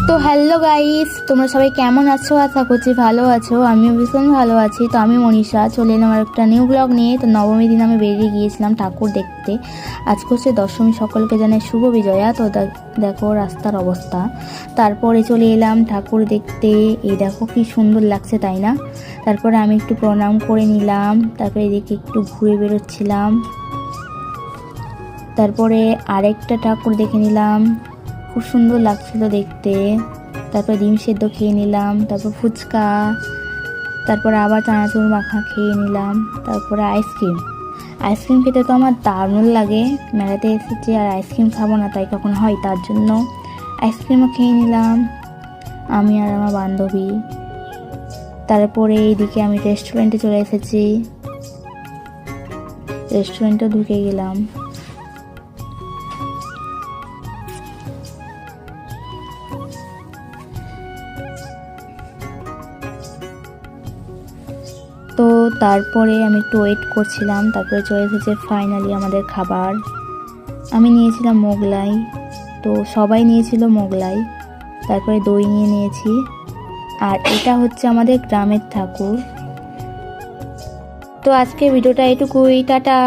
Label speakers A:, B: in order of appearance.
A: তো hello guys, তোমরা সবাই কেমন আছো? আশা করছি ভালো আছো। আমিও ভীষণ ভালো আছি। তো আমি মনীষা চলে এলাম আর একটা নিউ ব্লগ নিয়ে। তো নবমী দিন আমি বেরিয়ে গিয়েছিলাম ঠাকুর দেখতে। আজকে হচ্ছে দশমী, সকলকে জানাই শুভ বিজয়া। তো দেখো রাস্তার অবস্থা। তারপরে চলে এলাম ঠাকুর দেখতে। এই দেখো কি সুন্দর লাগছে, তাই না? তারপরে আমি একটু প্রণাম করে নিলাম। তারপরে এদিকে একটু ঘুরে বেরোচ্ছিলাম। তারপরে আরেকটা ঠাকুর দেখে নিলাম, খুব সুন্দর লাগছিল দেখতে। তারপর ডিম সেদ্ধ খেয়ে নিলাম, তারপর ফুচকা, তারপরে আবার চানাচুর মাখা খেয়ে নিলাম। তারপরে আইসক্রিম খেতে তো আমার দারুণ লাগে। মেলাতে এসেছি আর আইসক্রিম খাবো না তাই কখন হয়, তার জন্য আইসক্রিমও খেয়ে নিলাম আমি আর আমার বান্ধবী। তারপরে এইদিকে আমি রেস্টুরেন্টে চলে এসেছি, রেস্টুরেন্টে ঢুকে গেলাম। তো তারপরে আমি একটু ওয়েট করছিলাম। তারপরে চলে এসেছে ফাইনালি আমাদের খাবার। আমি নিয়েছিলাম মোগলাই, তো সবাই নিয়েছিল মোগলাই। তারপরে দই নিয়ে নিয়েছি। আর এটা হচ্ছে আমাদের গ্রামের ঠাকুর। তো আজকে ভিডিওটা এটুকুই, টাটা।